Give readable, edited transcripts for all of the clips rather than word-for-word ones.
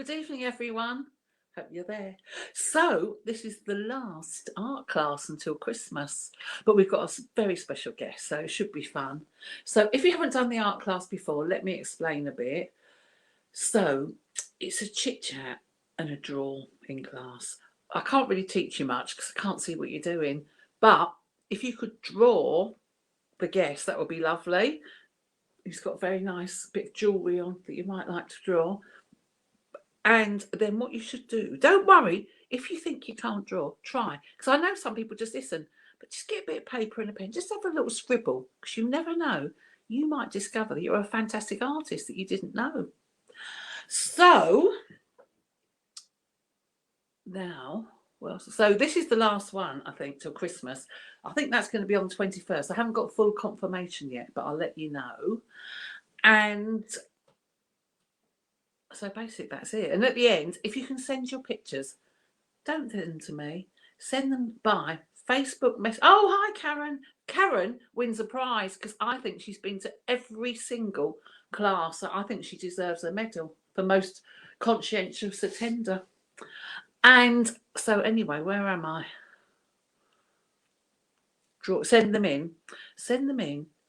good evening, everyone. Hope you're there. So, this is the last art class until Christmas, but we've got a very special guest, so it should be fun. So, if you haven't done the art class before, let me explain a bit. So, it's a chit chat and a draw in class. I can't really teach you much because I can't see what you're doing, but if you could draw the guest, that would be lovely. He's got a very nice bit of jewellery on that you might like to draw. And then what you should do, don't worry if you think you can't draw, try. Because I know some people just listen, but just get a bit of paper and a pen, just have a little scribble, because you never know. You might discover that you're a fantastic artist that you didn't know. So now, well, so this is the last one, I think, till Christmas. I think that's going to be on the 21st. I haven't got full confirmation yet, but I'll let you know. And so basically that's it. And at the end, if you can send your pictures, don't send them to me. Send them by Facebook message. Oh, hi, Karen. Karen wins a prize because I think she's been to every single class. So I think she deserves a medal for most conscientious attender. And so anyway, where am I? Send them in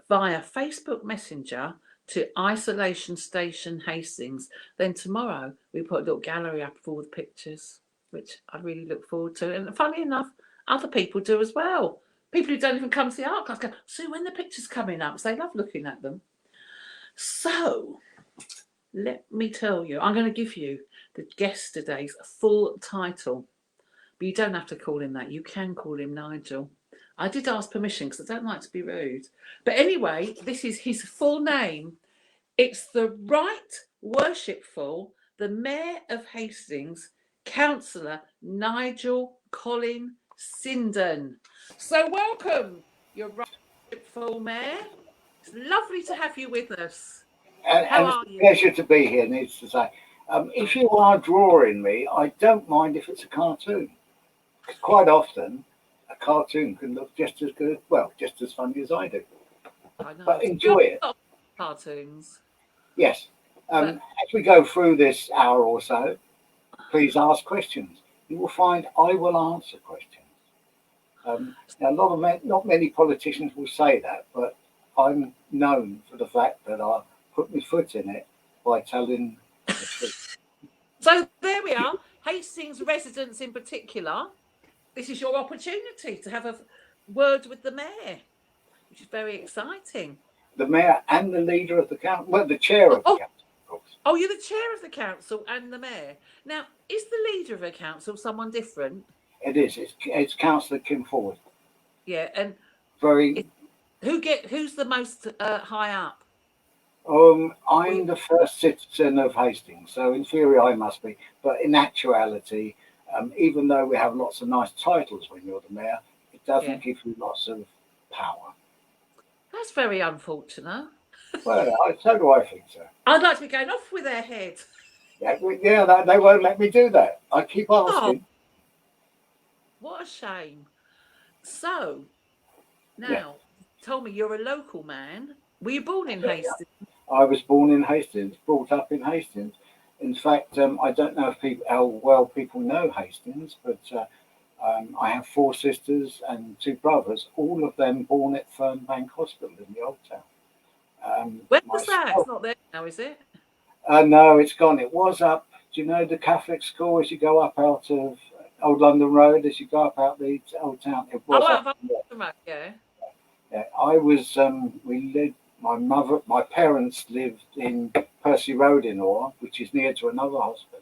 via Facebook Messenger to Isolation Station Hastings. Then tomorrow we put a little gallery up for all the pictures, which I really look forward to. And funny enough, other people do as well. People who don't even come to the art class go, Sue, when the pictures coming up? So they love looking at them. So let me tell you, I'm going to give you the guest today's full title. But you don't have to call him that. You can call him Nigel. I did ask permission because I don't like to be rude. But anyway, this is his full name. It's the Right Worshipful, the Mayor of Hastings, Councillor Nigel Colin Sinden. So welcome, your Right Worshipful Mayor. It's lovely to have you with us. How are you? It's a pleasure to be here, needs to say. If you are drawing me, I don't mind if it's a cartoon. Because quite often, a cartoon can look just as good, well, just as funny as I do. I know. But enjoy it. Cartoons. Yes. As we go through this hour or so, please ask questions. You will find I will answer questions. Now, not many politicians will say that, but I'm known for the fact that I put my foot in it by telling the truth. So there we are. Hastings residents in particular, this is your opportunity to have a word with the mayor, which is very exciting. The mayor and the leader of the council, well, the chair of the council, of course. Oh, you're the chair of the council and the mayor. Now, is the leader of a council someone different? It is. It's Councillor Kim Ford. Yeah, and very. Who's the most high up? I'm the first citizen of Hastings, so in theory I must be. But in actuality, even though we have lots of nice titles when you're the mayor, it doesn't give you lots of power. That's very unfortunate. Well, so do I think so. I'd like to be going off with their head. Yeah, they won't let me do that. I keep asking. Oh, what a shame. So, now, tell me, you're a local man. Were you born in Hastings? I was born in Hastings, brought up in Hastings. In fact, I don't know if how well people know Hastings, but I have 4 sisters and 2 brothers, all of them born at Fernbank Hospital in the Old Town. Where was that? It's not there now, is it? No, it's gone. It was up. Do you know the Catholic school as you go up out of Old London Road, as you go up out the Old Town? It was up there. Yeah. I was. We lived. My parents lived in Percy Road in Orr, which is near to another hospital.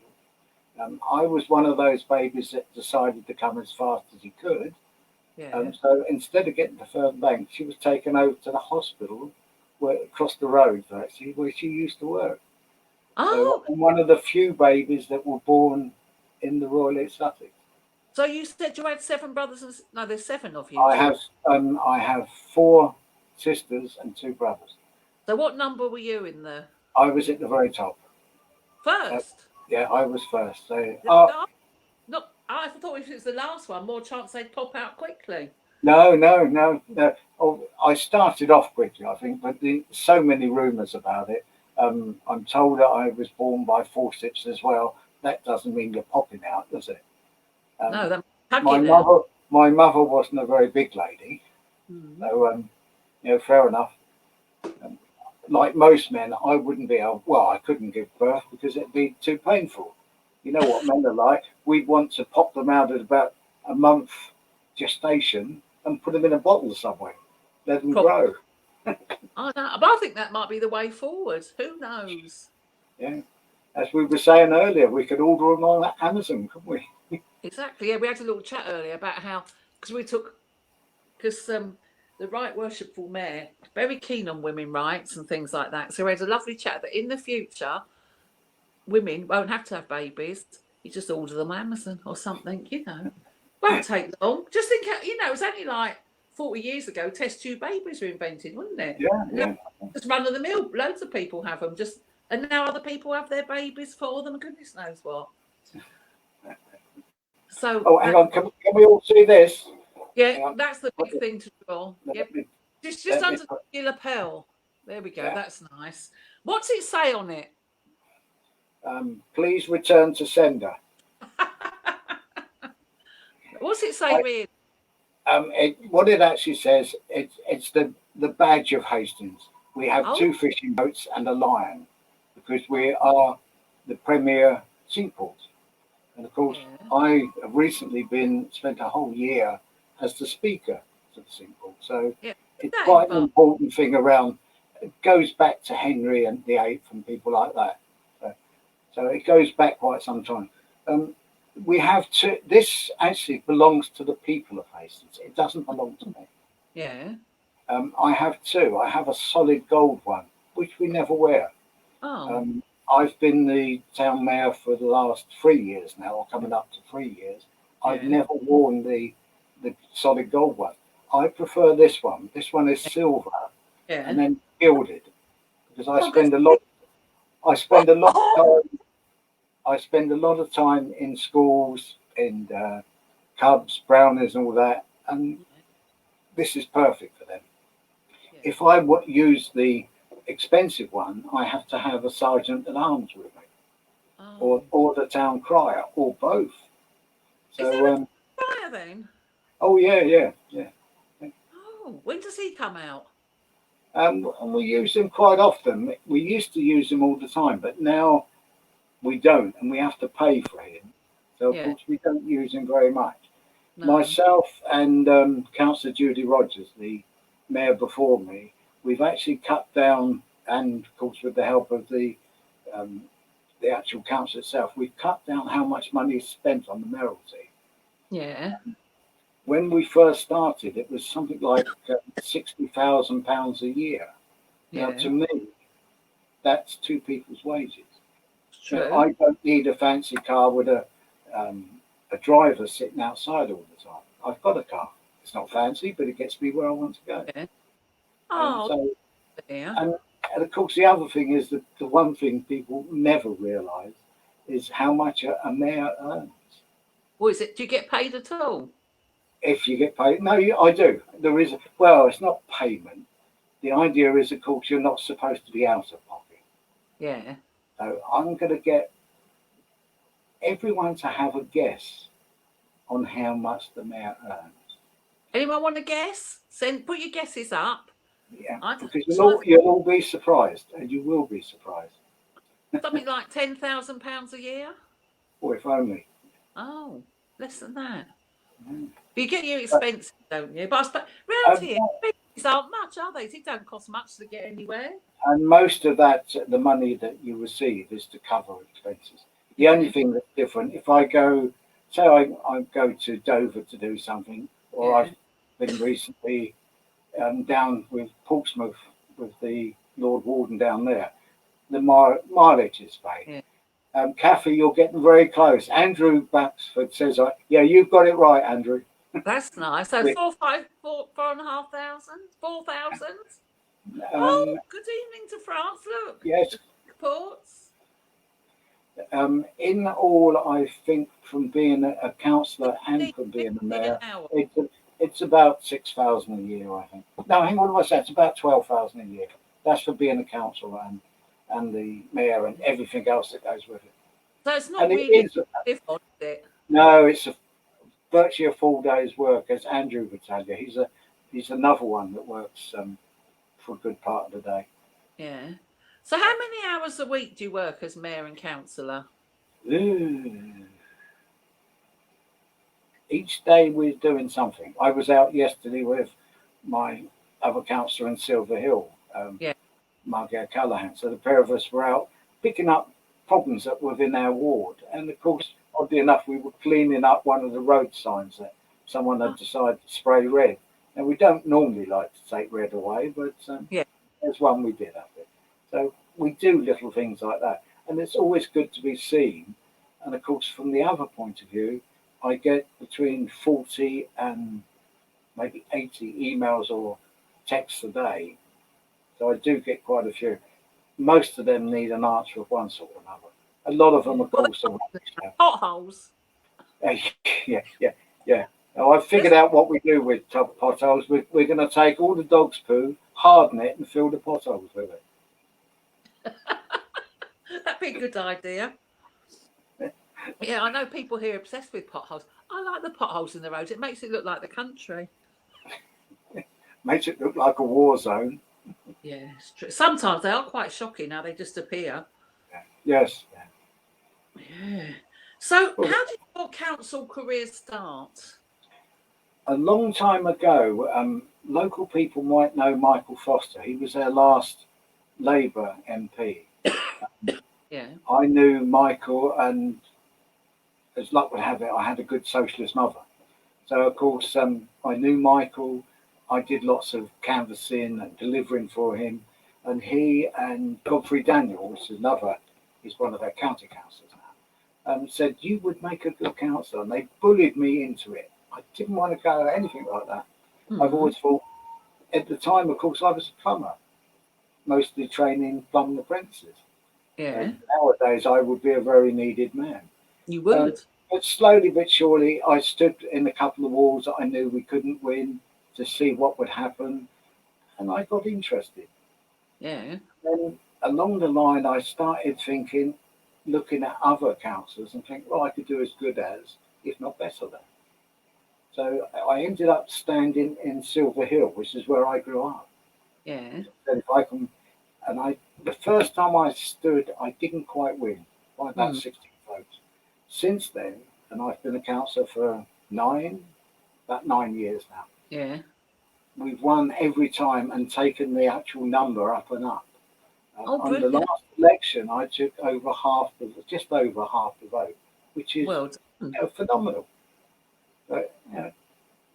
I was one of those babies that decided to come as fast as he could. Yeah. So instead of getting to Fernbank, she was taken over to the hospital across the road, actually, where she used to work. Oh. So I'm one of the few babies that were born in the Royal East Sussex. So you said you had 7 brothers and no, there's 7 of you. I have 4 sisters and 2 brothers. So what number were you in there? I was at the very top. First? Yeah, I was first. So no, I thought if it was the last one, more chance they'd pop out quickly. No. Oh, I started off quickly, I think, but so many rumours about it. I'm told that I was born by forceps as well, that doesn't mean you're popping out, does it? No, that My mother wasn't a very big lady, so fair enough. Like most men, I wouldn't be able. Well, I couldn't give birth because it'd be too painful. You know what men are like. We'd want to pop them out at about a month gestation and put them in a bottle somewhere, let them grow. I know, but I think that might be the way forward. Who knows? Yeah, as we were saying earlier, we could order them on Amazon, couldn't we? Exactly. Yeah, we had a little chat earlier about how because the Right Worshipful Mayor very keen on women rights and things like that. So we had a lovely chat that in the future, women won't have to have babies. You just order them on Amazon or something. Won't take long. Just think, it was only like 40 years ago. Test tube babies were invented, wasn't it? Yeah. Just run of the mill. Loads of people have them. And now other people have their babies for them. Goodness knows what. So, hang on. Can we all see this? Yeah, that's the big thing to draw. Yep. Just under the lapel. There we go. Yeah. That's nice. What's it say on it? Please return to sender. What's it say really? What it actually says, it's the badge of Hastings. We have 2 fishing boats and a lion because we are the premier seaport. And of course, I have recently spent a whole year as the speaker to the seaport. So it's quite an important thing around. It goes back to Henry and VIII and people like that. So it goes back quite some time. We have this actually belongs to the people of Hastings. It doesn't belong to me. Yeah. I have 2. I have a solid gold one, which we never wear. I've been the town mayor for the last 3 years now, or coming up to 3 years. I've never worn the solid gold one. I prefer this one. This one is silver and then gilded because I spend a lot of time in schools, in Cubs, Brownies, and all that, and this is perfect for them. If I use the expensive one, I have to have a sergeant at arms with me, or the town crier, or both. So, is there a crier then? Oh yeah. Oh, when does he come out? And we use them quite often. We used to use them all the time, but now we don't, and we have to pay for him. So of course we don't use him very much. No. Myself and Councillor Judy Rogers, the mayor before me, we've actually cut down, and of course with the help of the actual council itself, we've cut down how much money is spent on the mayoralty. Yeah. When we first started, it was something like £60,000 a year. Yeah. Now, to me, that's 2 people's wages. True. So I don't need a fancy car with a driver sitting outside all the time. I've got a car. It's not fancy, but it gets me where I want to go. Yeah. And of course, the other thing is that the one thing people never realise is how much a mayor earns. What is it? Do you get paid at all? If you get paid, no, I do. There is. Well, it's not payment. The idea is, of course, you're not supposed to be out of pocket. Yeah. So I'm going to get everyone to have a guess on how much the mayor earns. Anyone want to guess? Put your guesses up. Yeah, because you'll all be surprised, and you will be surprised. Something like £10,000 a year? Or if only. Oh, less than that. You get your expenses, don't you? But round here, expenses aren't much, are they? It don't cost much to get anywhere. And most of that, the money that you receive is to cover expenses. The only thing that's different, if I go, say I go to Dover to do something, or I've been recently down with Portsmouth with the Lord Warden down there, the mileage is paid. Kathy, you're getting very close. Andrew Baxford says, yeah, you've got it right, Andrew. That's nice. So 4,500, 4,000. Oh, good evening to France. Look. Yes. Reports. In all, I think from being a councillor and from being a mayor, it's about 6,000 a year, I think. No, hang on, what's that? It's about 12,000 a year. That's for being a councillor and the mayor and everything else that goes with it. So it's not And it really is, live on, is it? no, it's virtually a full day's work, as Andrew would tell you. He's another one that works for a good part of the day. Yeah. So how many hours a week do you work as mayor and councillor? Ooh. Each day we're doing something. I was out yesterday with my other councillor in Silver Hill, Yeah. Margaret Callahan. So the pair of us were out picking up problems that were within our ward. And of course, oddly enough, we were cleaning up one of the road signs that someone had decided to spray red. And we don't normally like to take red away, but Yeah. there's one we did up it. So we do little things like that. And it's always good to be seen. And of course, from the other point of view, I get between 40 and maybe 80 emails or texts a day. So I do get quite a few. Most of them need an answer of one sort or another. A lot of them, of Well, course, are rubbish. potholes. Yeah, yeah, yeah. Now, I've figured out what we do with potholes. We're going to take all the dog's poo, harden it, and fill the potholes with it. That'd be a good idea. Yeah, I know people here are obsessed with potholes. I like the potholes in the roads. It makes it look like the country. Makes it look like a war zone. Yeah, it's true. Sometimes they are quite shocking how they just appear. Yes. Yeah. So Well, how did your council career start? a long time ago, local people might know Michael Foster. He was our last Labour MP. Yeah. I knew Michael, and as luck would have it, I had a good socialist mother. So, of course, I knew Michael. I did lots of canvassing and delivering for him. And he and Godfrey Daniel, which is another, he's one of their county councillors now, said, you would make a good councillor. And they bullied me into it. I didn't want to go anything like that. Mm-hmm. I've always thought, at the time, of course, I was a plumber, mostly training plumbing apprentices. Yeah. And nowadays, I would be a very needed man. You would. But slowly but surely, I stood in a couple of walls that I knew we couldn't win to see what would happen. And I got interested. Yeah. Then along the line, I started thinking, looking at other councillors and think, well, I could do as good as, if not better than. So I ended up standing in Silver Hill, which is where I grew up. Yeah. So if I can, the first time I stood, I didn't quite win by about 60 votes. Since then, and I've been a councillor for about 9 years now. Yeah. We've won every time and taken the actual number up and up. On the Brilliant. last election, I took just over half the vote, which is Well done. phenomenal. But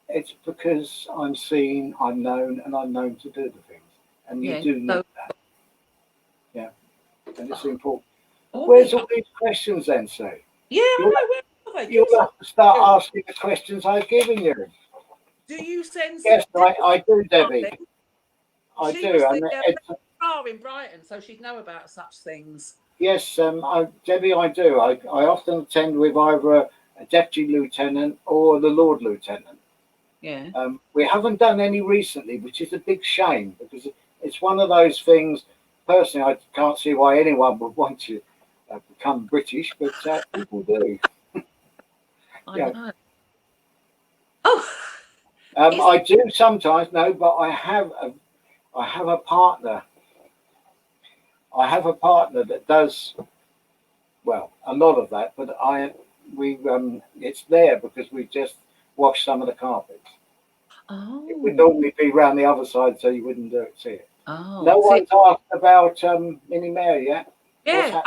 it's because I'm seen, I'm known, and I'm known to do the things. And you do need that. Yeah, and it's important. Where's all these questions then, Sue? Yeah, You'll have to start asking the questions I've given you. Do you send? Yes, I do, Debbie. I she do. Was And the bar in Brighton, so she'd know about such things. Yes, Debbie, I do. I often attend with either a deputy lieutenant or the Lord Lieutenant. Yeah. We haven't done any recently, which is a big shame because it's one of those things. Personally, I can't see why anyone would want to become British, but people do. I know. Oh, I do sometimes. No, but I have a partner. I have a partner that does well a lot of that, but it's there because we just washed some of the carpets. Oh. It would normally be round the other side, so you wouldn't see it. Oh. No one's asked about Mini Mare yet. Yeah.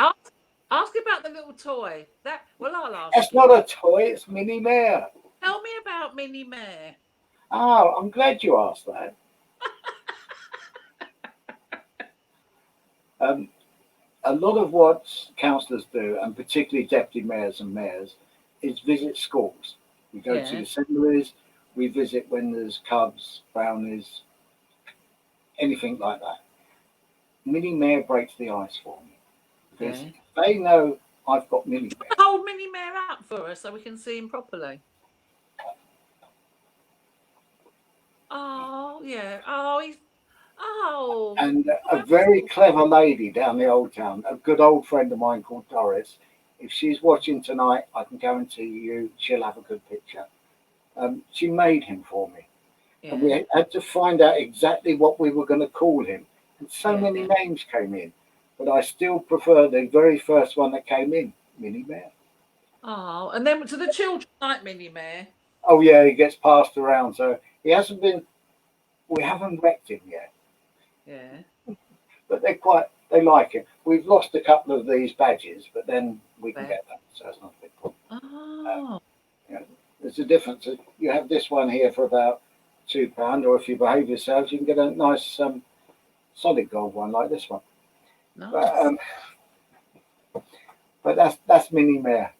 Ask about the little toy. I'll ask. That's not a toy. It's Mini Mare. Tell me about Mini Mare. Oh, I'm glad you asked that. A lot of what councillors do, and particularly deputy mayors and mayors, is visit schools. We go to assemblies, we visit when there's cubs, brownies, anything like that. Mini Mare breaks the ice for me. Because they know I've got Mini Mare. Hold Mini Mare up for us so we can see him properly. Oh, yeah. Oh, And a very clever lady down the old town, a good old friend of mine called Doris, if she's watching tonight, I can guarantee you she'll have a good picture. She made him for me. Yeah. And we had to find out exactly what we were going to call him. And so Yeah, many yeah. names came in. But I still prefer the very first one that came in, Mini Mayor. Oh, and then to the children like Mini Mayor. Oh, yeah, he gets passed around. So he hasn't been, we haven't wrecked him yet. Yeah. But they like it. We've lost a couple of these badges, but then we can There. get them. So it's not a big problem. Oh. You know, there's a difference. You have this one here for about £2, or if you behave yourselves, you can get a nice solid gold one like this one. Nice. But that's Mini Mayor.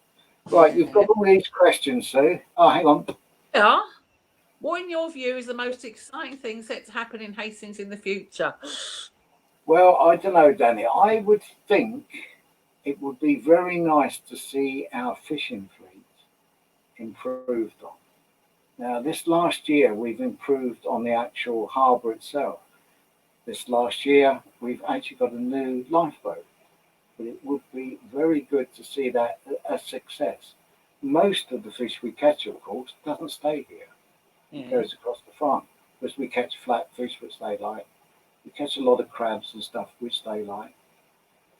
Right, you've Yeah. got all these questions, Sue. Oh, hang on. Yeah. What, in your view, is the most exciting thing set to happen in Hastings in the future? Well, I don't know, Danny. I would think it would be very nice to see our fishing fleet improved on. Now, this last year, we've improved on the actual harbour itself. This last year, we've actually got a new lifeboat. But it would be very good to see that a success. Most of the fish we catch, of course, doesn't stay here. It Yeah. goes across the farm. Because we catch flatfish, which they like. We catch a lot of crabs and stuff, which they like.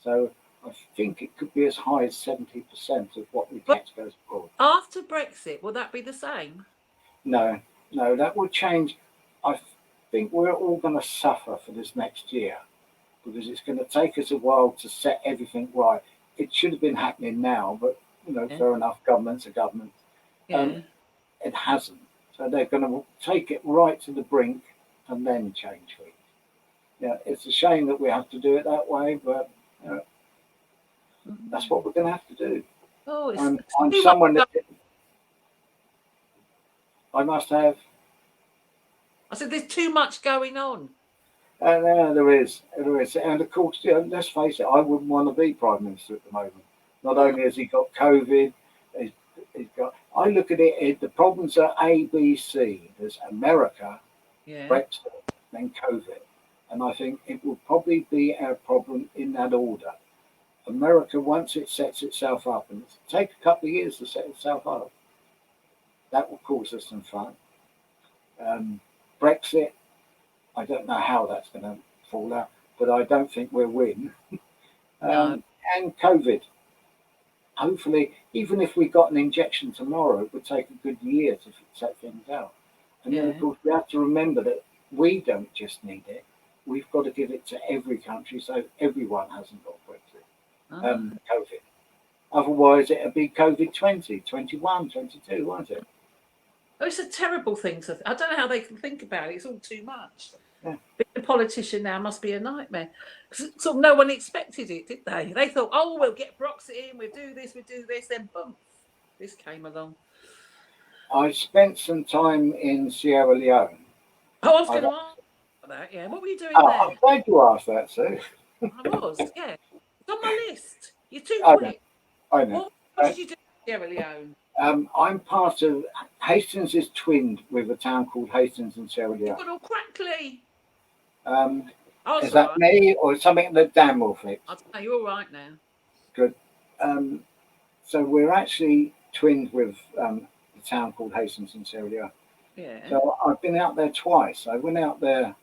So I think it could be as high as 70% of what we But catch goes abroad. after Brexit, will that be the same? No, that will change. I think we're all going to suffer for this next year because it's going to take us a while to set everything right. It should have been happening now, but Yeah. fair enough. Government's a government. Yeah. It hasn't. So they're going to take it right to the brink and then change things. Yeah, it's a shame that we have to do it that way, but that's what we're going to have to do. Oh, it's I'm too someone much. that I must have. I said there's too much going on. And there is, and of course, let's face it, I wouldn't want to be prime minister at the moment. Not only has he got COVID, he's got. I look at it. The problems are A, B, C. There's America, Yeah. Brexit, then COVID, and I think it will probably be our problem in that order. America, once it sets itself up, and it'll take a couple of years to set itself up, that will cause us some fun. Brexit, I don't know how that's going to fall out, but I don't think we'll win. No. And COVID, hopefully, even if we got an injection tomorrow, it would take a good year to set things out. And then, of Yeah. course, we have to remember that we don't just need it. We've got to give it to every country so everyone hasn't got Brexit, Oh. COVID. Otherwise, it'll be COVID 20, 21, 22, won't it? Oh, it's a terrible thing to. I don't know how they can think about it. It's all too much. Yeah. Being a politician now must be a nightmare. Sort of no one expected it, did they? They thought, oh, we'll get Brexit in, we'll do this, then boom, this came along. I spent some time in Sierra Leone. Oh, I was going to ask that. Yeah, what were you doing Oh, there? I'm glad you asked that, Sue. I was. Yeah, it's on my list. You're too I know. quick. I know. What did you do in Sierra Leone? I'm part of Hastings is twinned with a town called Hastings in Sierra You Leone. got all crackly. Oh, That's is that all right. me or something that Dan will fix? I don't know, you're all right now. Good. So we're actually twinned with the town called Hastings in Sierra Leone. Yeah. So I've been out there twice. I went out there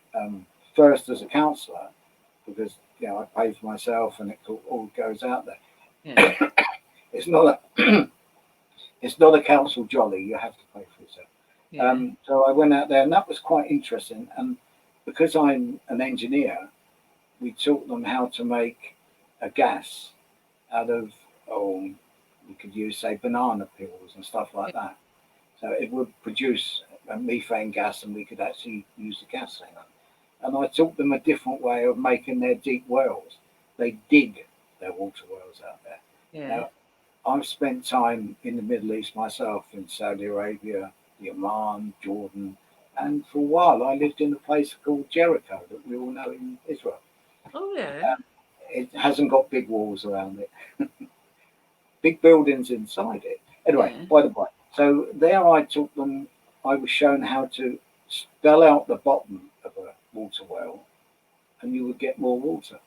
first as a councillor because I pay for myself and it all goes out there. Yeah. It's not a it's not a council jolly. You have to pay for yourself. Yeah. So I went out there and that was quite interesting. And because I'm an engineer, we taught them how to make a gas out of, we could use, say, banana peels and stuff like that. So it would produce a methane gas and we could actually use the gas thing. And I taught them a different way of making their deep wells. They dig their water wells out there. Yeah. Now, I've spent time in the Middle East myself, in Saudi Arabia, Yemen, Jordan, and for a while I lived in a place called Jericho that we all know in Israel. Oh yeah. It hasn't got big walls around it, big buildings inside it. Anyway, Yeah. by the by, so there I taught them. I was shown how to spell out the bottom of a water well, and you would get more water.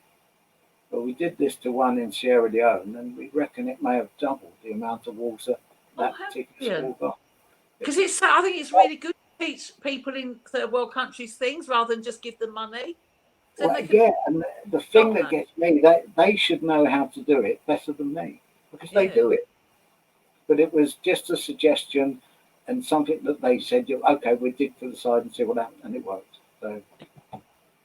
But we did this to one in Sierra Leone, and we reckon it may have doubled the amount of water that how particular school brilliant. got. Because I think it's really good to teach people in third world countries things rather than just give them money. Then Well, they can yeah, and the thing that dominate. gets me, that they should know how to do it better than me because they Yeah, do it. But it was just a suggestion and something that they said, okay, we dig to the side and see what happens, and it worked. So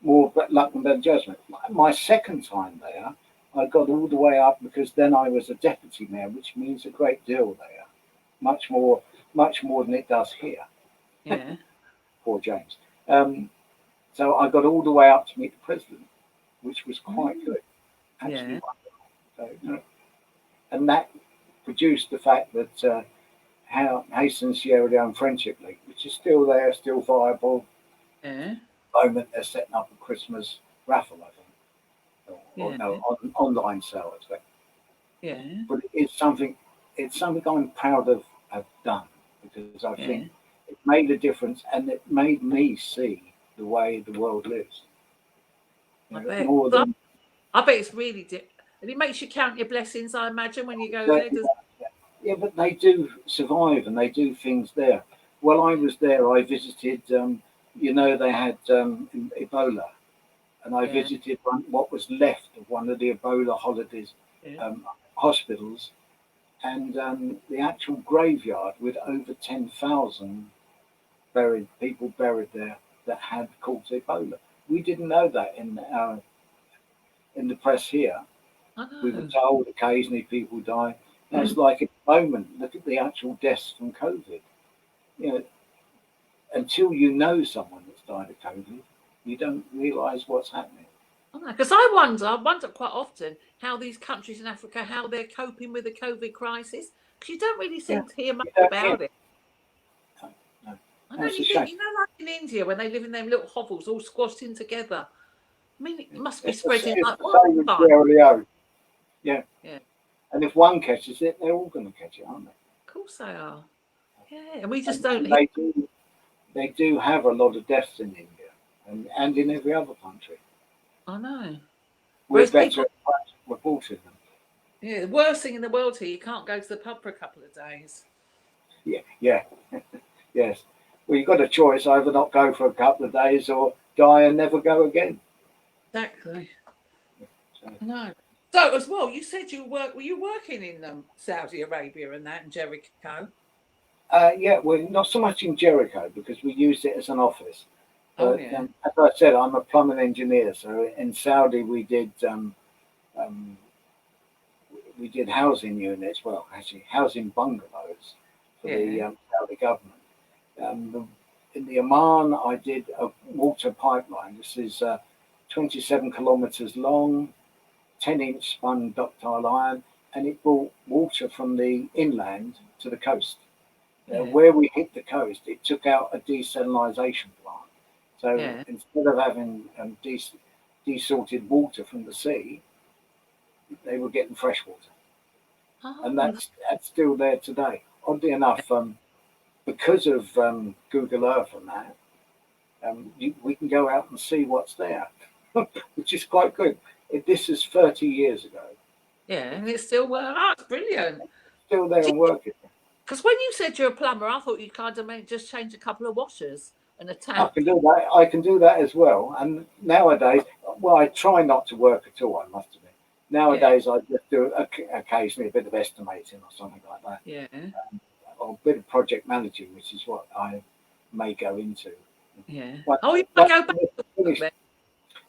more luck than better judgment. My second time there, I got all the way up because then I was a deputy mayor, which means a great deal there, much more, much more than it does here. yeah, Poor James. So I got all the way up to meet the president, which was quite good, actually. yeah, So, and that produced the fact that Hastings Sierra Leone Friendship League, which is still there, still viable. yeah, At the moment, they're setting up a Christmas raffle, I think, or yeah, no, online sale, I expect. yeah, But it's something I'm proud of have done because I yeah. think it made a difference and it made me see the way the world lives. I You know, bet. more than I bet it's really and it makes you count your blessings. I imagine when you go that, there. Does yeah, but they do survive and they do things there. While I was there, I visited. They had Ebola, and I yeah, visited what was left of one of the Ebola holidays yeah. hospitals, and the actual graveyard with over 10,000 buried people buried there that had caught Ebola. We didn't know that in the press here. I We were know. told occasionally people die. Now it's like at the moment, look at the actual deaths from COVID. You know, until you know someone that's died of COVID, you don't realise what's happening. Because I wonder quite often how these countries in Africa, how they're coping with the COVID crisis. Because you don't really Yeah, seem to hear much you don't hear. about it. No, no, I know that's a you think, shame. like in India when they live in them little hovels all squashed in together. I mean, it must be It's spreading it's like the same in wildfire. Sierra Leone. Yeah, Yeah, and if one catches it, they're all going to catch it, aren't of course they are. Yeah, and we they? just don't And hear. they do have a lot of deaths in India and in every other country. I know. We're Whereas better people, at reporting them. yeah, the worst thing in the world here, you can't go to the pub for a couple of days. Yeah, yeah, yes. Well, you've got a choice: either not go for a couple of days or die and never go again. Exactly. So, I know. So as well, you said were you working in Saudi Arabia and that and Jericho? yeah, well, not so much in Jericho because we used it as an office. Oh But yeah, as I said, I'm a plumbing engineer. So in Saudi, um, we did housing units. Well, actually, housing bungalows for the yeah, Saudi government. In the Oman, I did a water pipeline. This is 27 kilometers long, 10-inch spun ductile iron, and it brought water from the inland to the coast. yeah, Where we hit the coast, it took out a desalination plant. So yeah. instead of having desalted water from the sea, they were getting fresh water, and Oh, that's still there today. Oddly enough, because of Google Earth and that, we can go out and see what's there, which is quite good. This is 30 years ago. yeah, and it's still Oh, it's brilliant. Still there and working. Because when you said you're a plumber, I thought you kind of meant just change a couple of washers and a I tap. can do that. I can do that as well. And nowadays, well, I try not to work at all. I must admit. Yeah, Nowadays, I just do occasionally a bit of estimating or something like that, yeah, or a bit of project managing, which is what I may go into. yeah. Once, Oh, you might once go back it's to work finished, then.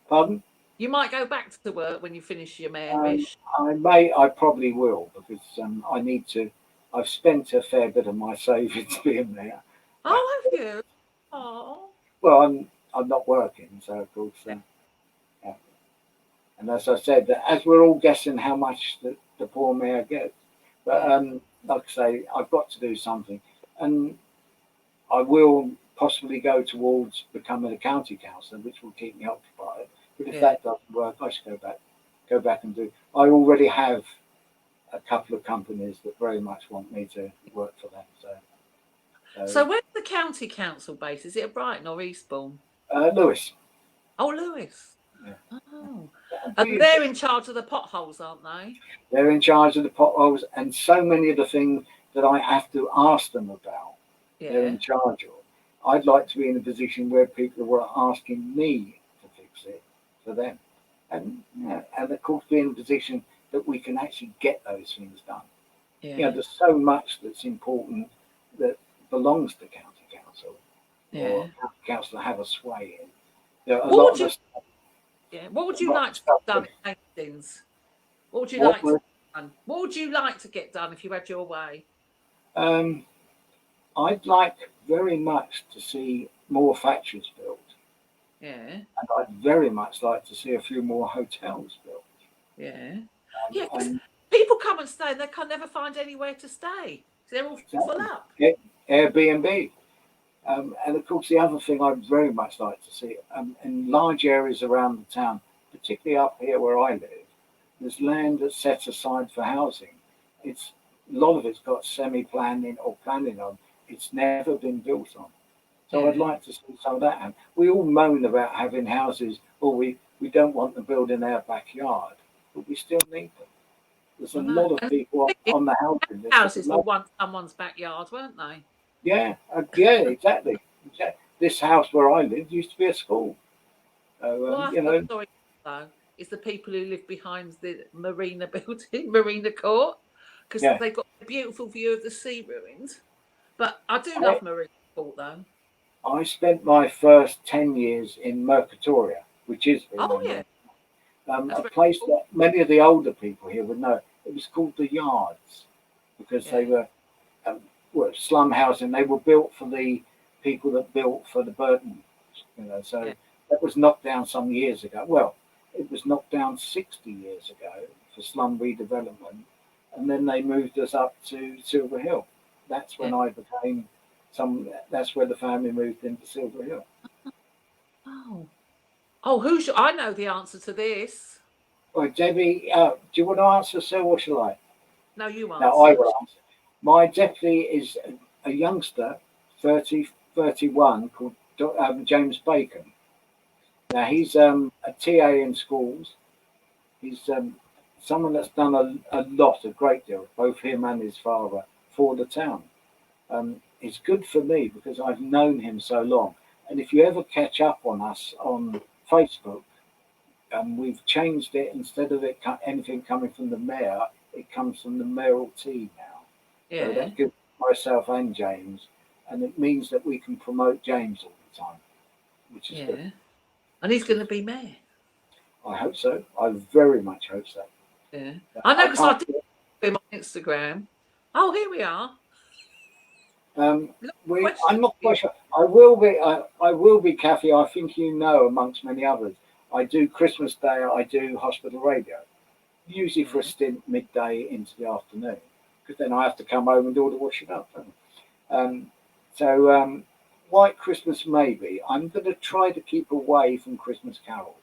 pardon? You might go back to work when you finish your Um, mayor-ish. I probably will because I need to. I've spent a fair bit of my savings being there. Oh, have you? Oh, Well, I'm not working, so of course. Yeah. And as I said, as we're all guessing how much the poor mayor gets, but yeah, like I say, I've got to do something, and I will possibly go towards becoming a county councillor, which will keep me occupied. But if yeah. that doesn't work, I should go back and do. I already have a couple of companies that very much want me to work for them. So So where's the county council base? Is it at Brighton or Eastbourne? Lewis, Oh, Lewis. yeah. Oh, And they're in charge of the potholes, aren't they? They're in charge of the potholes and so many of the things that I have to ask them about. They're Yeah. in charge of. I'd like to be in a position where people were asking me to fix it for them, and of course be in a position that we can actually get those things done. Yeah. There's so much that's important that belongs to county council or Yeah. county council have a sway in. There are a What lot would you? of What would a you lot like of to stuff get done that in Hastings? What would you what like to would, get done? What would you like to get done if you had your way? um, I'd like very much to see more factories built, Yeah. and I'd very much like to see a few more hotels built. Yeah. Yeah. 'Cause And people come and stay and they can never find anywhere to stay. They're all full exactly, up. Airbnb. And of course, the other thing I'd very much like to see in large areas around the town, particularly up here where I live, there's land that's set aside for housing. It's a lot of it's got semi-planning or planning on. It's never been built on. So I'd Yeah. like to see some of that. And we all moan about having houses, or we don't want to build in our backyard, but we still need them. There's a I know. lot of And people on the housing list that would houses were love. once someone's backyard, weren't they? Yeah, exactly. This house where I live used to be a school. So, Well, I feel sorry though. Is the people who live behind the marina building, Marina Court, because yeah, they've got a beautiful view of the sea ruined. But I do I, love Marina Court though. I spent my first 10 years in Mercatoria, which is Oh behind yeah, there. that's A very place cool. that many of the older people here would know. It was called the Yards because they Yeah, um, were slum housing. They were built for the people that built for the Burton, yeah, so that was knocked down some years ago. Well, it was knocked down 60 years ago for slum redevelopment, and then they moved us up to Silver Hill. That's yeah. when I became some. That's where the family moved into Silver Hill. Oh, oh, I know the answer to this. Well, Debbie, do you want to answer, sir, or shall I? No, you Now I answer. will answer. My deputy is a youngster, 30, 31, called James Bacon. Now he's a TA in schools. He's someone that's done a great deal, both him and his father, for the town. It's good for me because I've known him so long. And if you ever catch up on us on Facebook, we've changed it. Instead of anything coming from the mayor, it comes from the mayoralty now. So Yeah, that gives myself and James, and it means that we can promote James all the time, which is good. yeah. And he's going to be mayor. I hope so. I very much hope so. Yeah, I know I because I can't. did him on Instagram. Oh, here we are. Um, Look, I'm question not for you. quite sure. I will be. I will be, Kathy. I think you know, amongst many others. I do Christmas Day. I do hospital radio, usually for a Yeah. stint midday into the afternoon, because then I have to come home and do all the washing up. Um, so White Christmas maybe. I'm going to try to keep away from Christmas carols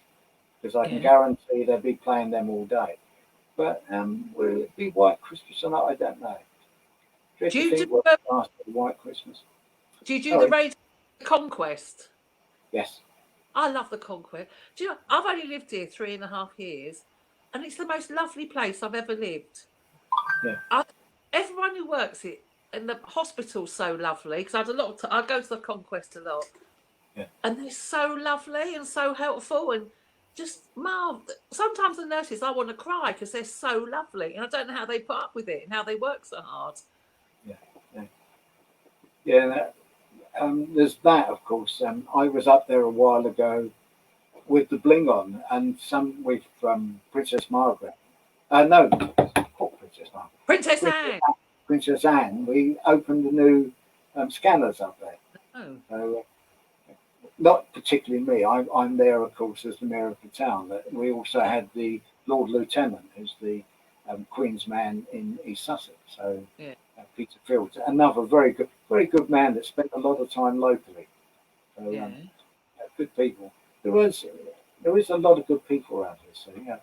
because I can Yeah. guarantee they'll be playing them all day. But will it be White Christmas or not? I don't know. Do you Do have to you do think what the, last White Christmas? do you do the Sorry. radio Conquest? Yes. I love the Conquest. Do you know, I've only lived here 3.5 years, and it's the most lovely place I've ever lived. Yeah. Everyone who works it and the hospital's so lovely because I had a lot of I go to the Conquest a lot, Yeah. and they're so lovely and so helpful and just sometimes the nurses I want to cry because they're so lovely and I don't know how they put up with it and how they work so hard. Yeah. Yeah. Yeah. There's that, of course. I was up there a while ago with the bling on, and some with Princess Margaret. No, not Princess Margaret. Princess Princess, Anne. Princess Anne. We opened the new scanners up there. Oh, So, not particularly me. I'm there, of course, as the mayor of the town. But we also yeah, had the Lord Lieutenant, who's the Queen's man in East Sussex. So yeah, Peter Fields, another very good man that spent a lot of time locally. So yeah. good people. There is a lot of good people around here. So yeah,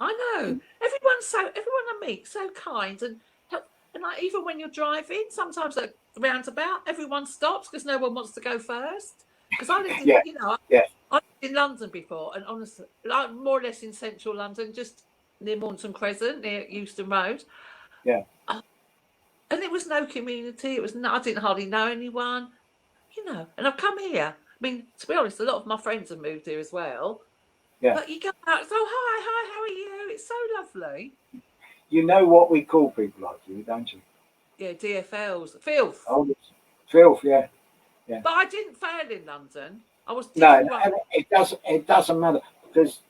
I know. Everyone I meet so kind and help. And like even when you're driving, sometimes at roundabout, everyone stops because no one wants to go first. Because I lived in, yeah, yeah. I lived in London before, and honestly, like more or less in central London, just near Maunton Crescent, near Euston Road. Yeah. And it was no community. It was I didn't hardly know anyone, And I've come here. I mean, to be honest, a lot of my friends have moved here as well. Yeah. But you go out, it's, oh hi, how are you? It's so lovely. You know what we call people like you, don't you? Yeah, DFLs, filth. Oh, filth, yeah. But I didn't fail in London. I was No, different. and it doesn't matter because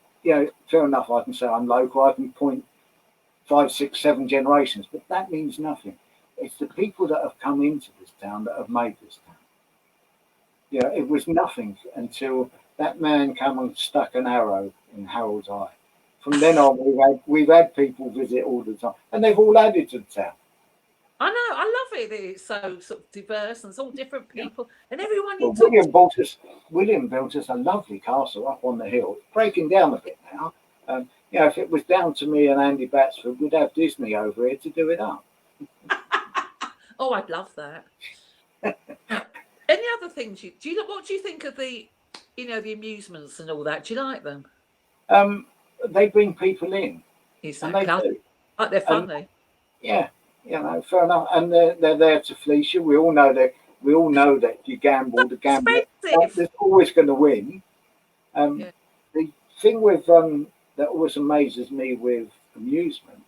fair enough. I can say I'm local. I can point 5, 6, 7 generations, but that means nothing. It's the people that have come into this town that have made this town. It was nothing until that man came and stuck an arrow in Harold's eye. From then on, we've had people visit all the time, and they've all added to the town. I know, I love it that it's so sort of diverse and it's all different people and everyone you Well, talk to. William built us a lovely castle up on the hill, breaking down a bit now. If it was down to me and Andy Batsford, we'd have Disney over here to do it up. Oh, I'd love that. Any other things what do you think of the the amusements and all that? Do you like them? They bring people in. Exactly. And they do. Like they're funny. Yeah, fair enough. And they're there to fleece you. We all know that. We all know that you gamble. The gambler is always going to win. The thing with that always amazes me with amusements,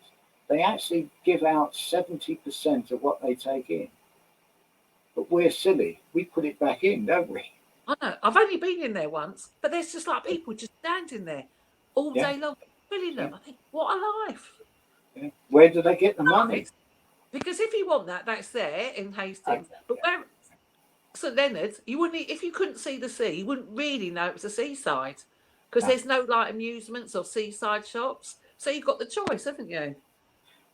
they actually give out 70% of what they take in. But we're silly. We put it back in, don't we? I know. I've only been in there once, but there's just like people just standing there all day long. Really look. I think, what a life. Yeah. Where do they get the money? Because if you want that, that's there in Hastings. But where St Leonard's, you wouldn't, if you couldn't see the sea, you wouldn't really know it was a seaside because there's no like amusements or seaside shops. So you've got the choice, haven't you?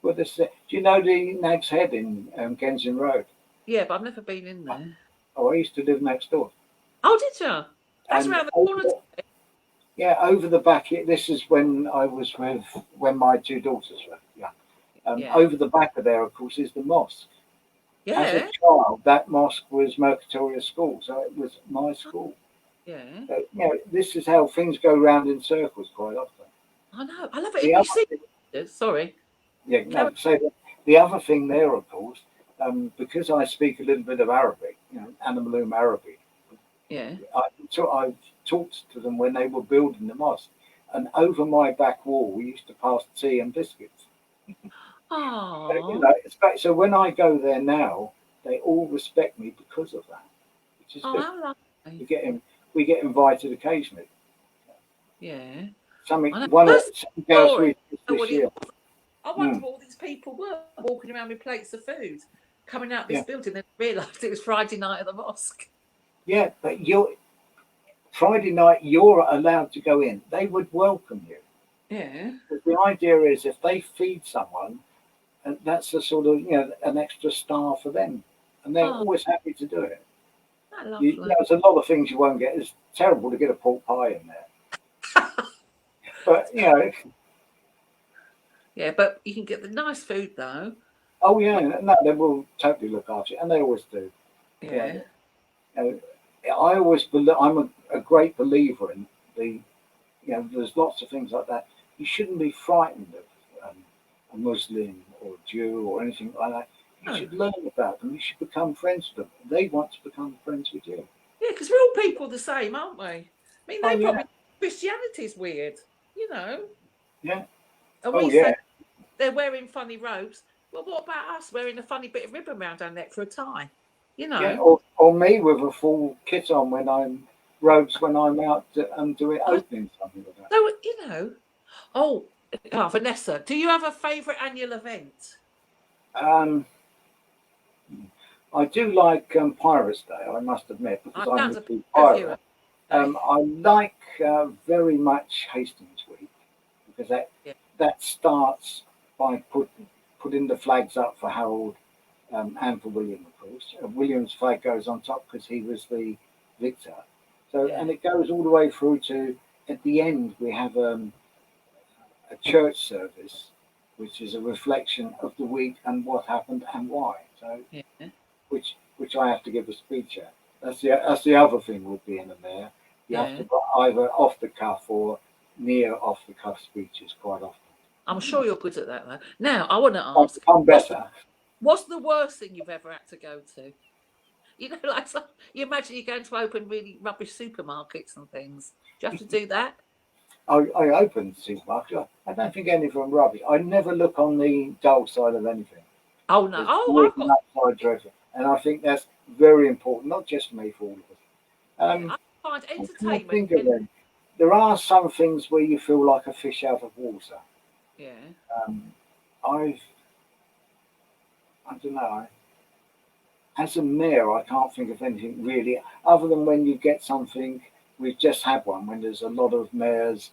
Well, do you know the Nag's Head in Kensington Road? Yeah, but I've never been in there. Oh, I used to live next door. Oh, did you? That's around the corner. Yeah, over the back. This is when my 2 daughters were young. Over the back of there, of course, is the mosque. Yeah. As a child, that mosque was Mercatoria School, so it was my school. Yeah. So, this is how things go round in circles quite often. I know. I love it. Sorry. Yeah, no. So the other thing there, of course, because I speak a little bit of Arabic, Anamaloom Arabic. Yeah. I've talked to them when they were building the mosque, and over my back wall, we used to pass tea and biscuits. Oh. So when I go there now, they all respect me because of that, which is good. I love it. We get invited occasionally. Yeah. Something else this year. I wonder what all these people were walking around with plates of food, coming out this building, and realised it was Friday night at the mosque. Yeah, but Friday night you're allowed to go in. They would welcome you. Yeah. But the idea is if they feed someone, and that's a sort of an extra star for them, and they're always happy to do it. There's a lot of things you won't get. It's terrible to get a pork pie in there, but Yeah, but you can get the nice food though. Oh yeah, no, they will totally look after you, and they always do. Yeah. I always believe I'm a great believer in there's lots of things like that. You shouldn't be frightened of a Muslim or a Jew or anything like that. You should learn about them. You should become friends with them. They want to become friends with you. Yeah, because we're all people the same, aren't we? I mean, probably Christianity's weird, Yeah. And we say they're wearing funny robes. Well, what about us wearing a funny bit of ribbon around our neck for a tie? Yeah, or me with a full kit on when I'm out doing opening something like that. So Vanessa, do you have a favourite annual event? I do like Pirates Day, I must admit, because I'm a big pirate. I like very much Hastings Week because that starts by putting the flags up for Harold and for William, of course. William's flag goes on top because he was the victor. So and it goes all the way through to at the end we have a church service, which is a reflection of the week and what happened and why. So which I have to give a speech at. That's the other thing would be in there. You have to put either off the cuff or near off the cuff speeches quite often. I'm sure you're good at that, though. Now, I want to I've ask, become better. what's the worst thing you've ever had to go to? You know, like you imagine you're going to open really rubbish supermarkets and things. Do you have to do that? I opened the supermarket. I don't think any of them rubbish. I never look on the dull side of anything. Oh no! There's Oh, always I've got. an upside to everything, and I think that's very important, not just for me, for all of us. I find I can't entertainment. think of them. There are some things where you feel like a fish out of water. Yeah. I don't know. As a mayor, I can't think of anything really, other than when you get something. We've just had one when there's a lot of mayors,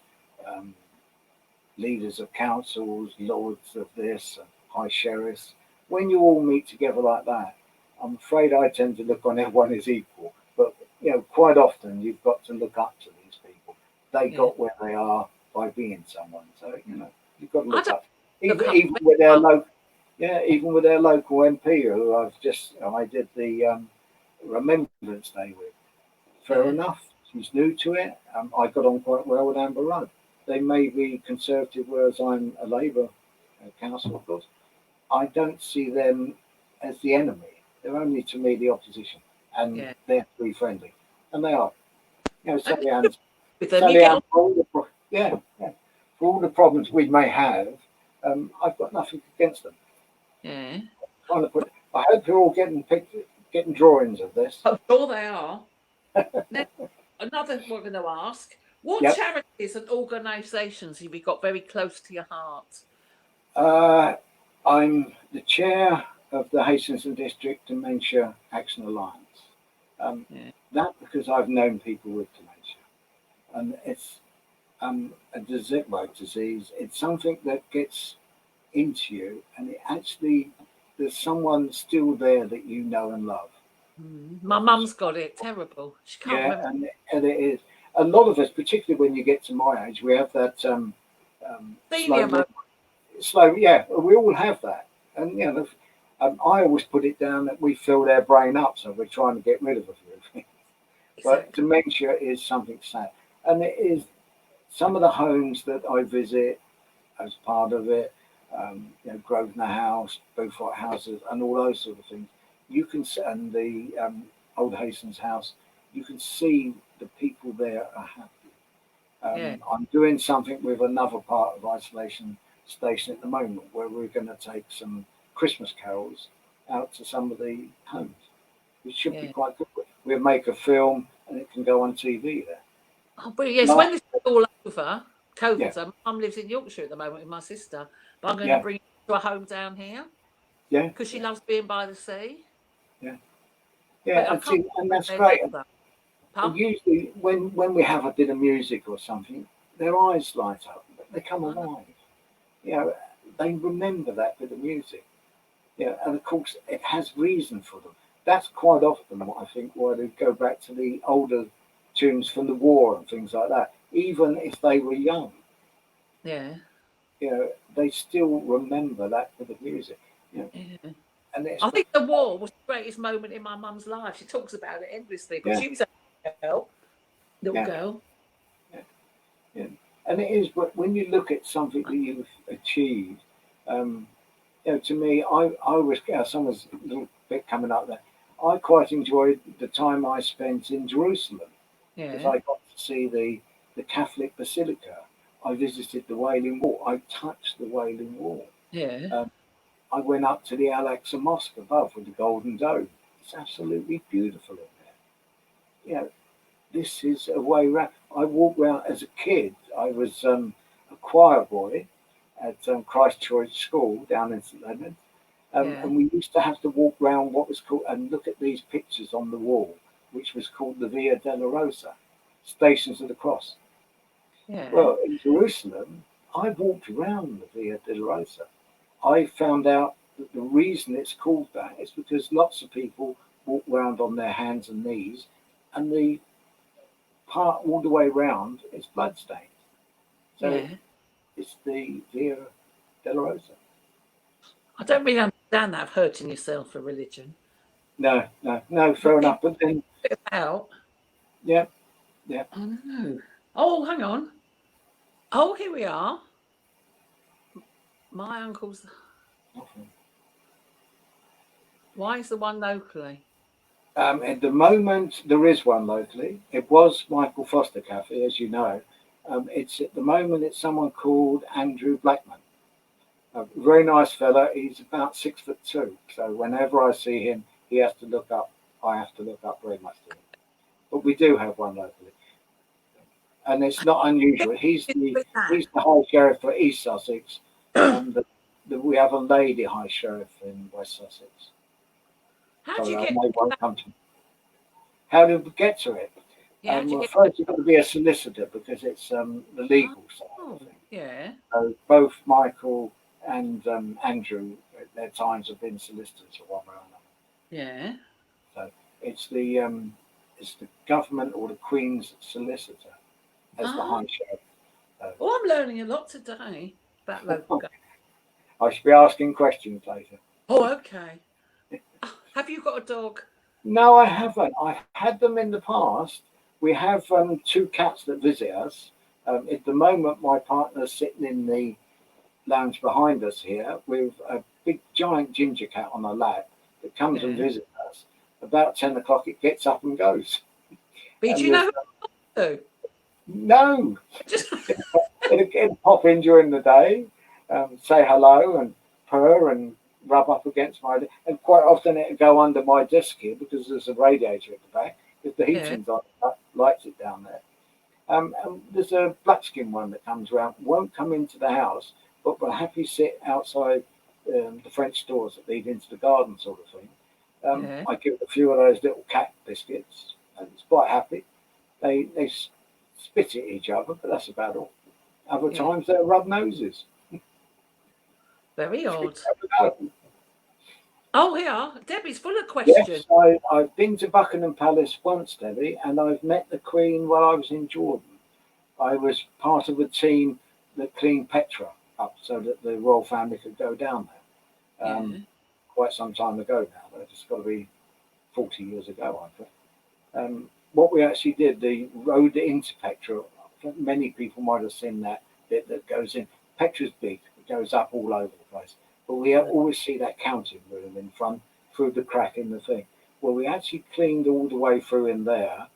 um, leaders of councils, lords of this, high sheriffs. When you all meet together like that, I'm afraid I tend to look on everyone as equal. But quite often you've got to look up to these people. They got where they are by being someone. So you've got to look up. Even with their local, even with their local MP, who I did the Remembrance Day with. Fair enough. She's new to it. I got on quite well with Amber Rudd. They may be Conservative, whereas I'm a Labour council, of course. I don't see them as the enemy. They're only, to me, the opposition. And they're to be friendly. And they are. Sally Ann's, for all the problems we may have, I've got nothing against them. Yeah. I hope you're all getting drawings of this. I'm sure they are. Now, another we're going to ask, what charities and organisations have you got very close to your heart? I'm the chair of the Hastings and District Dementia Action Alliance. That because I've known people with dementia. And it's a disease. It's something that gets into you, and there's someone still there that you know and love. My mum's got it. Terrible. She can't remember. And it is. A lot of us, particularly when you get to my age, we have that slow. Yeah, we all have that. And I always put it down that we fill their brain up, so we're trying to get rid of a few things. But dementia is something sad, and it is. Some of the homes that I visit as part of it, Grosvenor House, Beaufort Houses, and all those sort of things. You can and the Old Hastings House. You can see the people there are happy. I'm doing something with another part of Isolation Station at the moment, where we're going to take some Christmas carols out to some of the homes, which should be quite good. We'll make a film, and it can go on TV there. Oh, but yes, when this is all over, COVID's over. Mum lives in Yorkshire at the moment with my sister, but I'm going to bring her to a home down here. Yeah, because she loves being by the sea. And that's great. And usually, when we have a bit of music or something, their eyes light up. They come alive. They remember that bit of music. And of course, it has reason for them. That's quite often what I think why they go back to the older tunes from the war and things like that. Even if they were young, they still remember that bit of music. And I think the war was the greatest moment in my mum's life. She talks about it endlessly, but she was a little girl. And it is, but when you look at something that you've achieved, to me, I was someone's a little bit coming up there. I quite enjoyed the time I spent in Jerusalem because I got to see the Catholic Basilica. I visited the Wailing Wall. I touched the Wailing Wall. I went up to the Al-Aqsa Mosque above with the Golden Dome. It's absolutely beautiful in there. This is a way around. I walked around as a kid. I was a choir boy at Christchurch School down in St Leonard. And we used to have to walk around what was called, and look at these pictures on the wall, which was called the Via Dolorosa, Stations of the Cross. Well, in Jerusalem, I walked around the Via Dolorosa. I found out that the reason it's called that is because lots of people walk around on their hands and knees, and the part all the way around is bloodstains. So it's the Via Dolorosa. I don't really understand that of hurting yourself for religion. No, fair enough. But then, Yeah. I know. Oh, hang on. Oh, here we are. My uncle's. Why is the one locally? At the moment, there is one locally. It was Michael Foster Cafe, as you know. It's at the moment it's someone called Andrew Blackman. A very nice fella. He's about 6'2". So whenever I see him, he has to look up. I have to look up very much to him. But we do have one locally, and it's not unusual. With that. He's the High Sheriff for East Sussex, and we have a lady High Sheriff in West Sussex. How do So you get? they won't come to. How do we get to it? Yeah, how do you Well, get? first you've got to be a solicitor because it's the legal side of Oh, things. yeah, So both Michael and Andrew, at their times, have been solicitors or one way or another. yeah. So it's the government or the Queen's solicitor as the Oh, High Sheriff. oh, I'm learning a lot today about local government. I should be asking questions later. Oh, okay. Have you got a dog? No, I haven't. I've had them in the past. We have two cats that visit us. At the moment, my partner's sitting in the lounge behind us here with a big giant ginger cat on her lap that comes and Yeah. visits us. About 10 o'clock, it gets up and goes. But do And you there's know who? no, Just it'll pop in during the day, say hello and purr and rub up against my, and quite often it'll go under my desk here because there's a radiator at the back. If the yeah, heating's on, that lights it down there. And there's a black skin one that comes around, won't come into the house, but will happily sit outside the French doors that lead into the garden, sort of thing. yeah, I give it a few of those little cat biscuits, and it's quite happy. They spit at each other, but that's about all. Other yeah. times they'll rub noses. Very odd. Never know. Oh, here, Debbie's full of questions. Yes, I've been to Buckingham Palace once, Debbie, and I've met the Queen while I was in Jordan. I was part of a team that cleaned Petra up so that the royal family could go down there. Yeah, Quite some time ago now. It's got to be 40 years ago, I think. What we actually did, the road into Petra, I think many people might have seen that bit that goes in. Petra's big, it goes up all over the place. But we always see that counting room in front through the crack in the thing. Well, we actually cleaned all the way through in there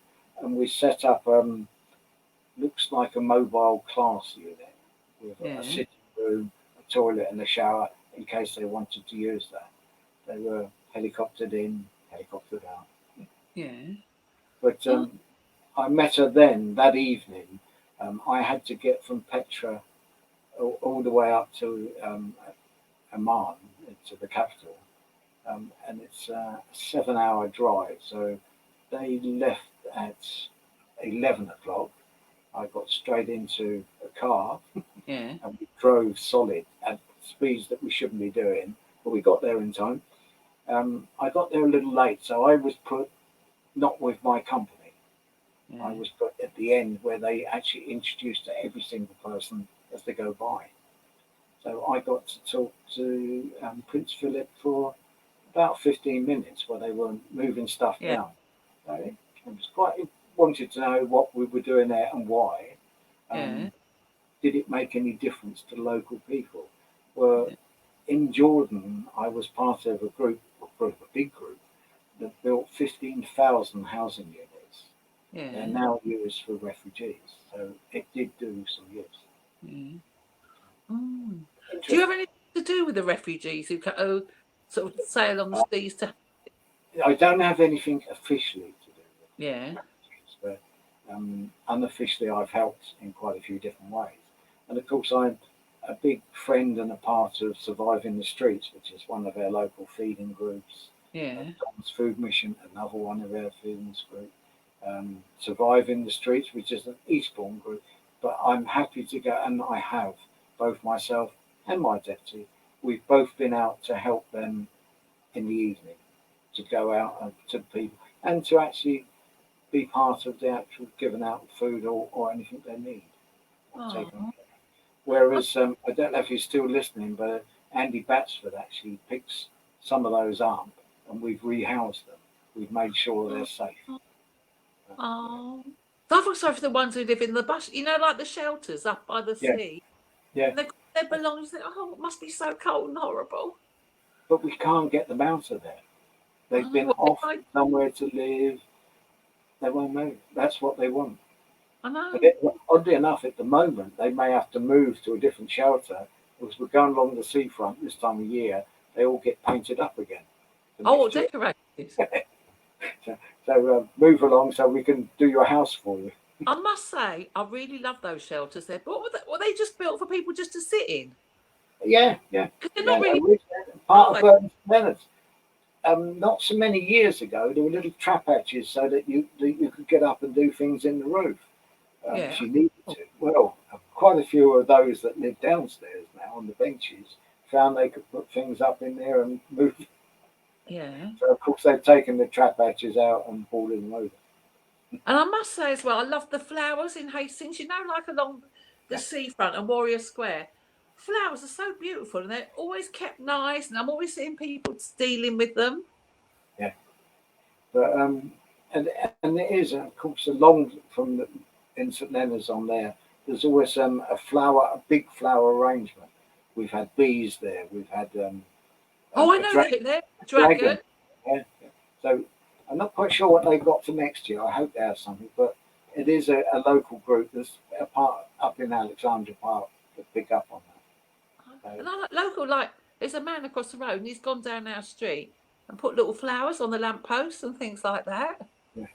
and we set up, looks like a mobile class unit with a yeah. sitting room, a toilet and a shower in case they wanted to use that. They were helicoptered in, helicoptered out. Yeah. But Oh, I met her then that evening. I had to get from Petra all the way up to Amman, to the capital, and it's a 7 hour drive. So they left at 11 o'clock. I got straight into a car yeah. and we drove solid at speeds that we shouldn't be doing, but we got there in time. I got there a little late, so I was put not with my company. I Yeah. was put at the end where they actually introduced to every single person as they go by. So I got to talk to Prince Philip for about 15 minutes while they were moving stuff Yeah. down. So it was quite wanted to know what we were doing there and why. Yeah. Um, did it make any difference to local people? Well, Yeah. in Jordan, I was part of a big group that built 15,000 housing units. They're Yeah. now used for refugees, so it did do some use. Yeah. Mm. Do you have Interesting. anything to do with the refugees who sort of sail on the Uh, seas to? I don't have anything officially to do with Yeah. refugees, but unofficially I've helped in quite a few different ways. And of course, I'm a big friend and a part of Surviving the Streets, which is one of our local feeding groups. Yeah. Tom's Food Mission, another one of our feeding groups. Surviving the Streets, which is an Eastbourne group. But I'm happy to go, and I have, both myself and my deputy. We've both been out to help them in the evening, to go out to people, and to actually be part of the actual giving out food or anything they need. Or taking Oh. care. Whereas, I don't know if he's still listening, but Andy Batsford actually picks some of those up, and we've rehoused them. We've made sure they're safe. Oh. I feel sorry for the ones who live in the bush, you know, like the shelters up by the Yeah, sea. yeah. And they've got their belongings. Oh, it must be so cold and horrible. But we can't get them out of there. I They've know been what they offered somewhere to live. They won't move. That's what they want. I But know. oddly enough, at the moment, they may have to move to a different shelter because we're going along the seafront this time of year. They all get painted up again for Oh, next year. decorated. So move along so we can do your house for you. I must say, I really love those shelters there. But were they just built for people just to sit in? Yeah, yeah, Because they're yeah. not really, Part are of they? Burton Leonard's. Not so many years ago, there were little trap hatches so that you could get up and do things in the roof Yeah. if you needed to. Well, quite a few of those that live downstairs now on the benches found they could put things up in there and move. Yeah. So of course they've taken the trap hatches out and boarded them over. And I must say as well, I love the flowers in Hastings, you know, like along the Yeah, seafront and Warrior Square. Flowers are so beautiful and they're always kept nice. And I'm always seeing people dealing with them. yeah. But and and it is of course along from the in St Leonard's on there. There's always a big flower arrangement. We've had bees there. We've had Oh, I a know they're there. dragon. Dragon. Yeah, yeah. So I'm not quite sure what they've got for next year. I hope they have something, but it is a local group. There's a part up in Alexandra Park that pick up on that. So, And I like local, like, there's a man across the road and he's gone down our street and put little flowers on the lampposts and things like that. yeah.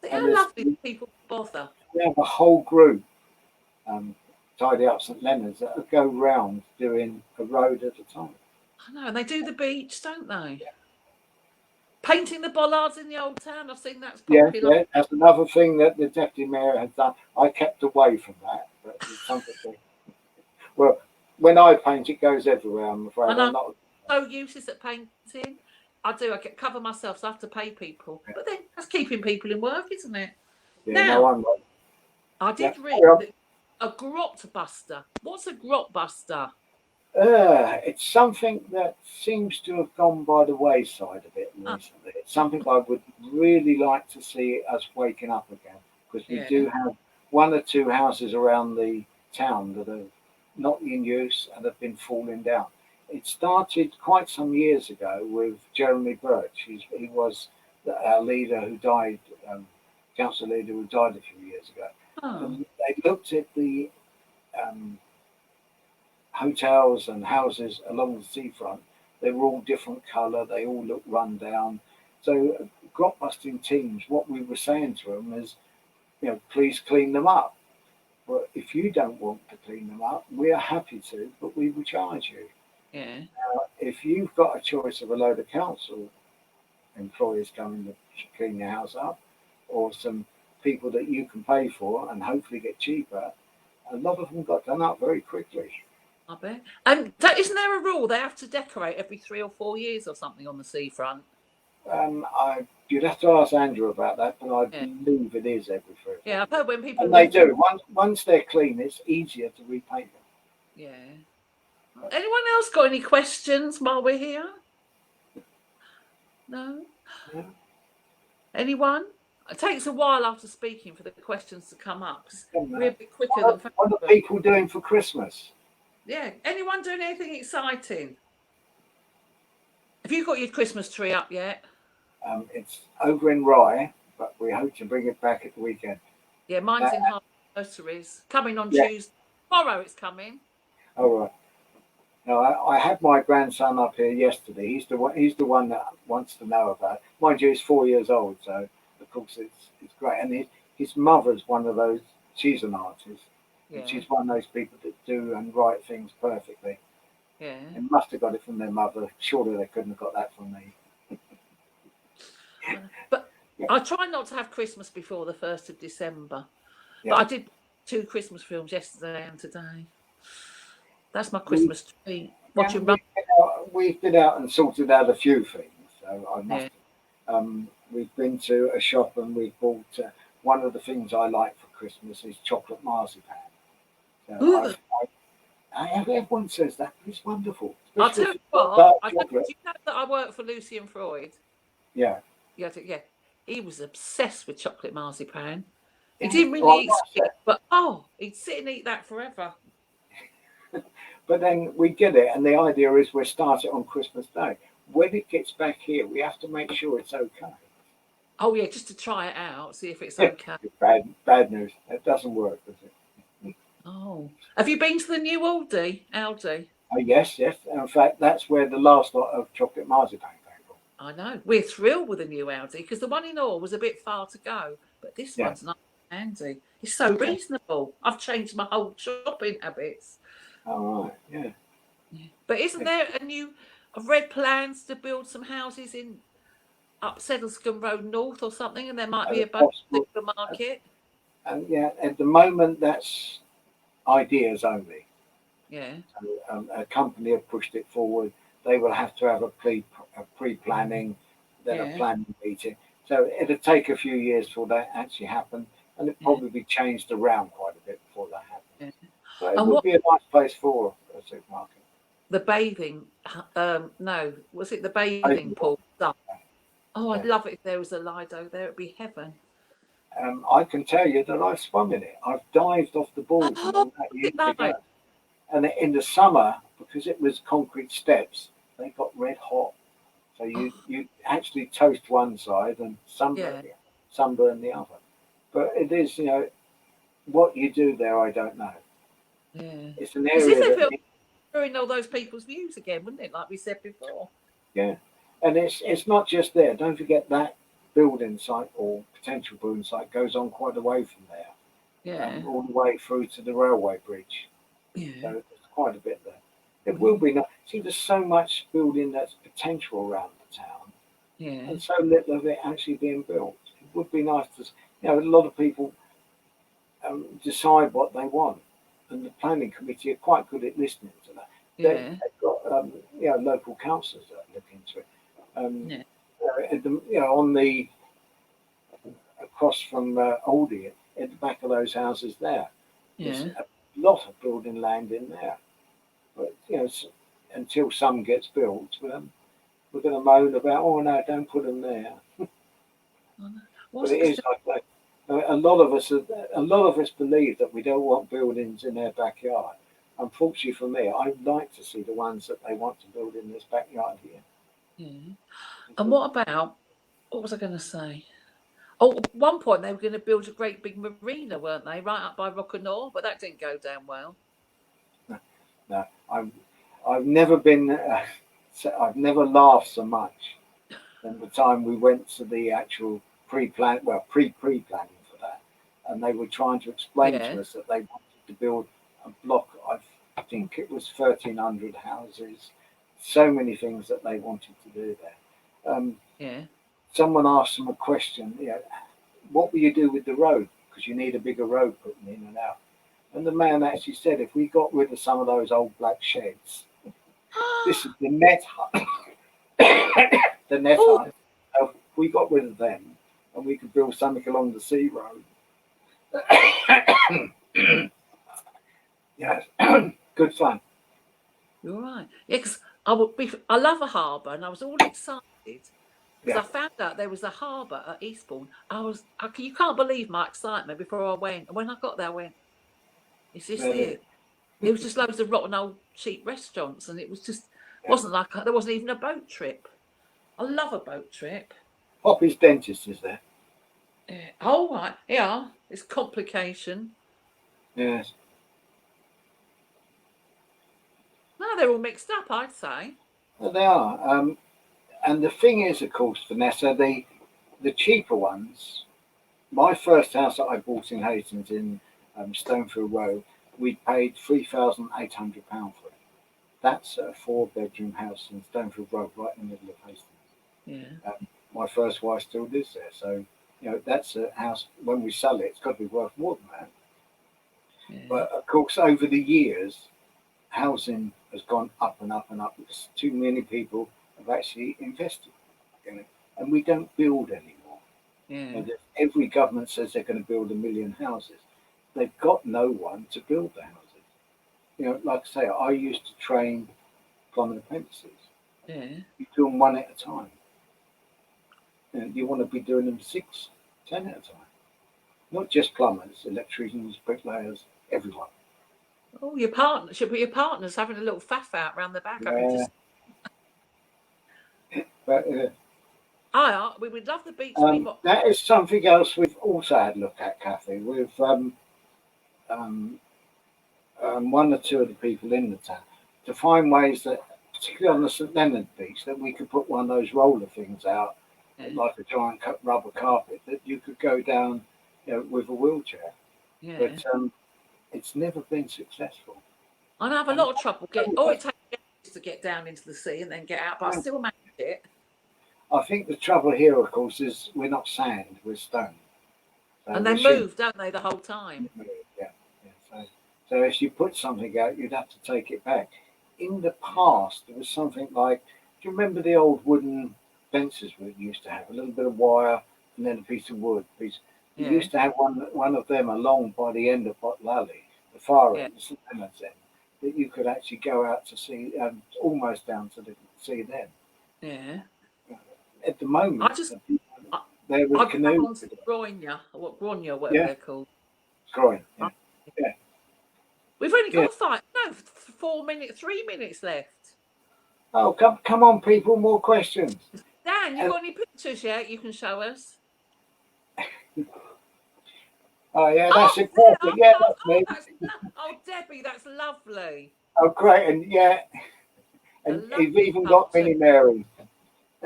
See And how there's lovely people bother. we have a whole group tidy up St Leonard's that go round doing a road at a time. I know, and they do the beach, don't they? Painting the bollards in the old town. I've seen that's Yeah, popular. yeah. That's another thing that the deputy mayor has done. I kept away from that, but it's something that, well, when I paint, it goes everywhere. I'm afraid And I'm I'm not. so useless at painting. I do. I get cover myself, so I have to pay people. But then that's keeping people in work, isn't it? Yeah, no, Now, I'm not. I Yeah, did read carry on. that a grot buster. What's a grot buster? It's something that seems to have gone by the wayside a bit Oh, recently. It's something I would really like to see us waking up again because we yeah. do have one or two houses around the town that are not in use and have been falling down. It started quite some years ago with Jeremy Birch. He was our leader who died, council leader who died a few years ago. Oh, And they looked at the um, hotels and houses along the seafront. They were all different colour. They all looked run down. So grot busting teams, what we were saying to them is, please clean them up. But if you don't want to clean them up, we are happy to, but we will charge you. yeah. If you've got a choice of a load of council employees coming to clean your house up, or some people that you can pay for and hopefully get cheaper, a lot of them got done up very quickly. I bet. And isn't there a rule they have to decorate every 3 or 4 years or something on the seafront? You'd have to ask Andrew about that, but I Yeah. believe it is every 3 or 4 Yeah, I've heard when people And they move. do. Once they're clean, it's easier to repaint them. Yeah. Anyone else got any questions while we're here? No? Yeah. Anyone? It takes a while after speaking for the questions to come up. We're a bit quicker What than are Facebook. people doing for Christmas? Yeah. Anyone doing anything exciting? Have you got your Christmas tree up yet? It's over in Rye, but we hope to bring it back at the weekend. Yeah, mine's in Harvey Nurseries. Coming on Yeah. Tuesday. Tomorrow it's coming. All right. Now, I had my grandson up here yesterday. He's the one that wants to know about it. Mind you, he's 4 years old, so of course it's great. And his mother's one of those. She's an artist. Yeah. And she's one of those people that do and write things perfectly. Yeah. They must have got it from their mother. Surely they couldn't have got that from me. But I try not to have Christmas before the 1st of December. Yeah. But I did 2 Christmas films yesterday and today. That's my Christmas tree. Watching We've been out and sorted out a few things. So I must. Yeah. We've been to a shop and we've bought one of the things I like for Christmas is chocolate marzipan. So everyone says that, but it's wonderful. I'll Especially tell if you you've got what. dark Do chocolate. you know that I work for Lucy and Freud? Yeah, Yeah. He was obsessed with chocolate marzipan. He didn't really eat sweet, but he'd sit and eat that forever. But then we get it, and the idea is we'll start it on Christmas Day. When it gets back here, we have to make sure it's okay. Oh yeah, just to try it out, see if it's okay. Bad news. It doesn't work, does it? Oh, have you been to the new Aldi? Oh, yes. In fact, that's where the last lot of chocolate marzipan came from. I know. We're thrilled with the new Aldi because the one in Orr was a bit far to go, but this Yeah. one's nice and handy. It's so reasonable. I've changed my whole shopping habits. All right. Yeah. But isn't there a new? I've read plans to build some houses in up Sedlescombe Road North or something, and there might be a boat Possible. supermarket. And yeah, at the moment, that's ideas only. Yeah. So, a company have pushed it forward. They will have to have a pre-planning, then a planning meeting. So it'll take a few years for that actually happen, and it'll probably be changed around quite a bit before that happens. Yeah. But it would be a nice place for a supermarket. The bathing, no, was it the bathing pool? Oh, I'd love it if there was a Lido there. It'd be heaven. I can tell you that I've swum in it. I've dived off the boards and all that years ago. And in the summer, because it was concrete steps, they got red hot. So you actually toast one side and sunburn the other. But it is, what you do there, I don't know. Yeah. It's an area that ruin all those people's views again, wouldn't it? Like we said before. Yeah. And it's not just there. Don't forget that building site or potential building site goes on quite a way from there. Yeah. All the way through to the railway bridge. Yeah. So there's quite a bit there. It will be nice. See, there's so much building that's potential around the town. Yeah. And so little of it actually being built. It would be nice to, a lot of people decide what they want. And the planning committee are quite good at listening to that. They've got, local councillors that look into it. On the across from Aldi, at the back of those houses there, there's a lot of building land in there. But until some gets built, we're going to moan about, oh no, don't put them there. But it is like that. A lot of us believe that we don't want buildings in their backyard. Unfortunately for me, I'd like to see the ones that they want to build in this backyard here. Yeah. And what was I going to say? Oh, at one point they were going to build a great big marina, weren't they? Right up by Rockernor, but that didn't go down well. No, I've never been. I've never laughed so much than the time we went to the actual pre-planning for that, and they were trying to explain to us that they wanted to build a block of, I think it was 1,300 houses, so many things that they wanted to do there. Someone asked them a question, what will you do with the road? Because you need a bigger road putting in and out. And the man actually said, if we got rid of some of those old black sheds, this is the net hut. The net hut. If we got rid of them and we could build something along the sea road. Yes, good fun. You're right. Yeah, because I love a harbour, and I was all excited because I found out there was a harbour at Eastbourne. You can't believe my excitement before I went. And when I got there, I went, "Is this it?" There was just loads of rotten old cheap restaurants, and it was just wasn't like there wasn't even a boat trip. I love a boat trip. Poppy's dentist is there. Yeah. Oh right, yeah. It's complication. Yes. No, they're all mixed up, I'd say. Well, they are. And the thing is, of course, Vanessa, the cheaper ones. My first house that I bought in Hastings in Stonefield Road, we paid £3,800 for it. That's a 4-bedroom house in Stonefield Road, right in the middle of Hastings. Yeah. My first wife still lives there, so that's a house. When we sell it, it's got to be worth more than that. Yeah. But of course, over the years, housing has gone up and up and up because too many people have actually invested in it, and we don't build anymore. Yeah. Every government says they're going to build 1 million houses. They've got no one to build the houses. Like I say, I used to train plumbing apprentices. Yeah. You do them one at a time. You want to be doing them 6, 10 at a time. Not just plumbers, electricians, bricklayers, everyone. Oh, your partner's having a little faff out round the back. I can Yeah. just. But We would love the beach to be more. that is something else we've also had a look at, Kathy. With um, one or two of the people in the town to find ways that, particularly on the St Leonard beach, that we could put one of those roller things out, like a giant rubber carpet, that you could go down, with a wheelchair. Yeah. But it's never been successful. I have a lot of trouble it takes years to get down into the sea and then get out, but I still manage it. I think the trouble here, of course, is we're not sand, we're stone. So and they move, don't they, the whole time? Yeah. So if you put something out, you'd have to take it back. In the past, there was something like, do you remember the old wooden fences we used to have? A little bit of wire and then a piece of wood. We used to have one of them along by the end of Bottle Alley, the far end, the Leonard's end, that you could actually go out to see, almost down to the sea then. Yeah. At the moment, I go on to Gronya, whatever they're called. Groin, yeah. We've only got 3 minutes left. Oh, come on, people, more questions. Dan, you got any pictures yet you can show us? Oh, yeah, that's it. Perfect. Yeah, that's me. Debbie, that's lovely. Oh, great. And you've even got Mini Mary.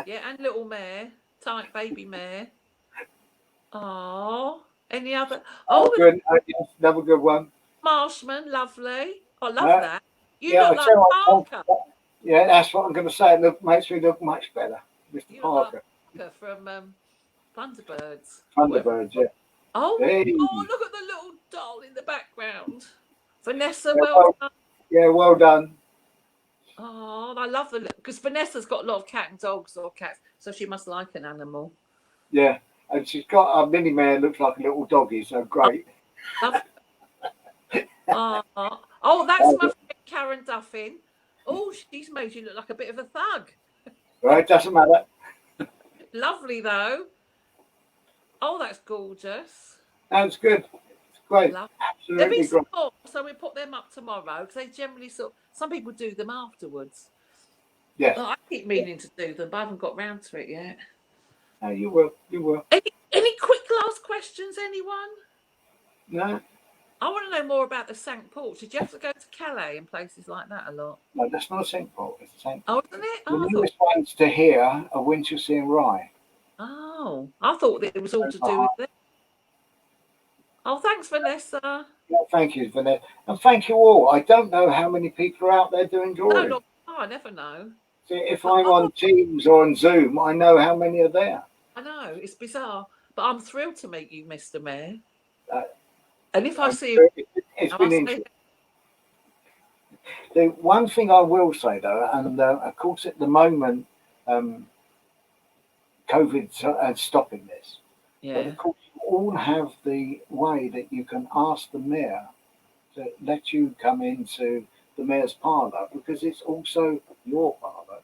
Yeah, and little Mare, tight baby Mare. Oh, any other? Oh, good. Yes, another good one. Marshman, lovely. I love that. You look like Parker. Yeah, that's what I'm going to say. It makes me look much better, Mr. Parker. Like from Thunderbirds. Thunderbirds, yeah. Oh, hey. Look at the little doll in the background. Vanessa, done. Yeah, well done. Oh, I love because Vanessa's got a lot of cat and dogs or cats, so she must like an animal. Yeah, and she's got a mini mare, looks like a little doggy, so great. That's my friend Karen Duffin. Oh, she's made you look like a bit of a thug. Right, doesn't matter. Lovely though. Oh, that's gorgeous. That's good. It's great. Absolutely great. So we put them up tomorrow because they generally some people do them afterwards. Yes. Well, I keep meaning to do them, but I haven't got round to it yet. No, you will. You will. Any quick last questions, anyone? No. I want to know more about the Cinque Ports. Did you have to go to Calais and places like that a lot? No, that's not a Cinque Port. It's a Cinque Port. Oh, isn't it? The newest ones to here are Winchelsea and Rye. Oh, I thought that it was all to do with it. Oh, thanks, Vanessa. Yeah, thank you, Vanessa. And thank you all. I don't know how many people are out there doing drawing. No, I never know. See, if I'm on Teams or on Zoom, I know how many are there. I know, it's bizarre. But I'm thrilled to meet you, Mr. Mayor. And if I see you... It's been interesting. The one thing I will say, though, and of course at the moment, COVID's stopping this. Yeah. But of course, you all have the way that you can ask the mayor to let you come into the mayor's parlour because it's also your parlour.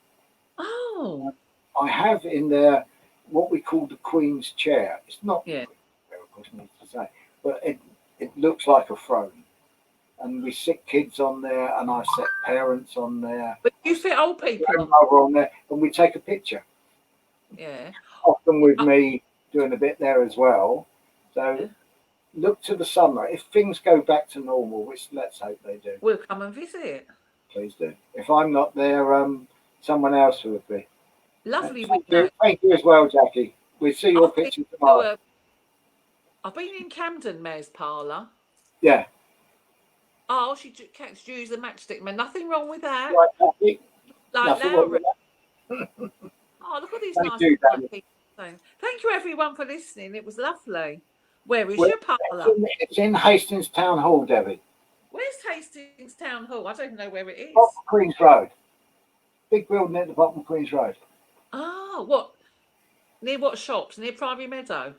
Oh. I have in there what we call the Queen's chair. It's not the Queen's chair, of course, needs to say, but it looks like a throne. And we sit kids on there, and I set parents on there. But you sit old people on there, and we take a picture. Yeah. Often with me doing a bit there as well. So look to the summer. If things go back to normal, which let's hope they do. We'll come and visit. Please do. If I'm not there, someone else would be. Lovely. Thank you as well, Jackie. We'll see your picture tomorrow. I've been in Camden Mayor's parlour. Yeah. Oh, she used the matchstick man. Nothing wrong with that. Right, like Laura. Oh, look at these nice people. Thank you, everyone, for listening. It was lovely. Where is your parlour? It's in Hastings Town Hall, Debbie. Where's Hastings Town Hall? I don't even know where it is. Bottom Queen's Road. Big building at the bottom of Queen's Road. Oh, what? Near what shops? Near Priory Meadow?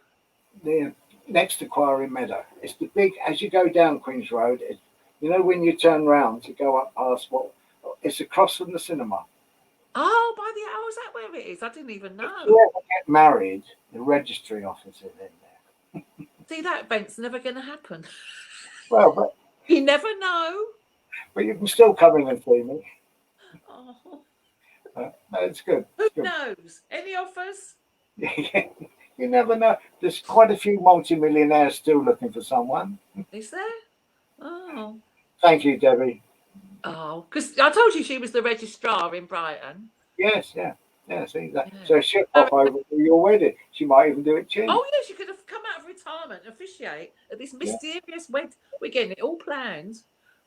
Next to Quarry Meadow. It's the big, as you go down Queen's Road, you know when you turn round to go up past it's across from the cinema. Oh, is that where it is? I didn't even know. If you ever get married, the registry office is in there. See, that event's never going to happen. Well, but You never know. you can still come in and see me. Oh, No, it's good. who It's good. knows? Any offers? You never know. There's quite a few multimillionaires still looking for someone. Is there? Oh. Thank you, Debbie. Oh, because I told you she was the registrar in Brighton. Yes, yeah. Yeah, see that. Yeah. So she'll pop over to your wedding. She might even do it cheap. Oh, yes, you could have come out of retirement and officiate at this mysterious wedding. We're getting it all planned.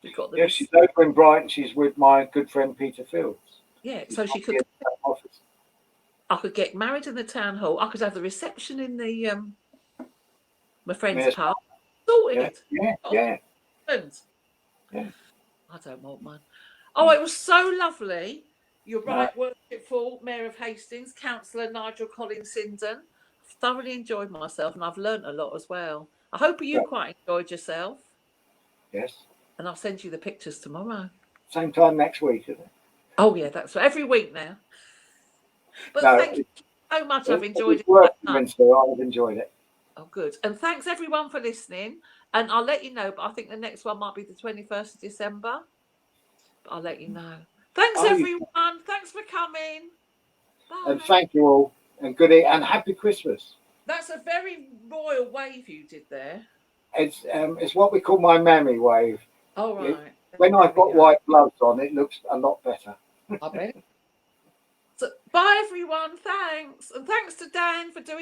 We've got the She's over in Brighton. She's with my good friend Peter Fields. so she could. Office. I could get married in the town hall. I could have the reception in the my friend's pub. Sorted. Yeah. Yeah. I don't want one. Oh, it was so lovely. You're right, worshipful Mayor of Hastings, Councillor Nigel Sinden. I've thoroughly enjoyed myself, and I've learnt a lot as well. I hope you quite enjoyed yourself. Yes. And I'll send you the pictures tomorrow. Same time next week, isn't it? Oh yeah, that's every week now. But thank you so much. I've enjoyed it. I've enjoyed it. Oh, good. And thanks everyone for listening. And I'll let you know, but I think the next one might be the 21st of December. But I'll let you know. Thanks, everyone. Thanks for coming. Bye. And thank you all. And good and happy Christmas. That's a very royal wave you did there. It's what we call my mammy wave. Oh, right. When I've got white gloves on, it looks a lot better. I bet. So, bye, everyone. Thanks. And thanks to Dan for doing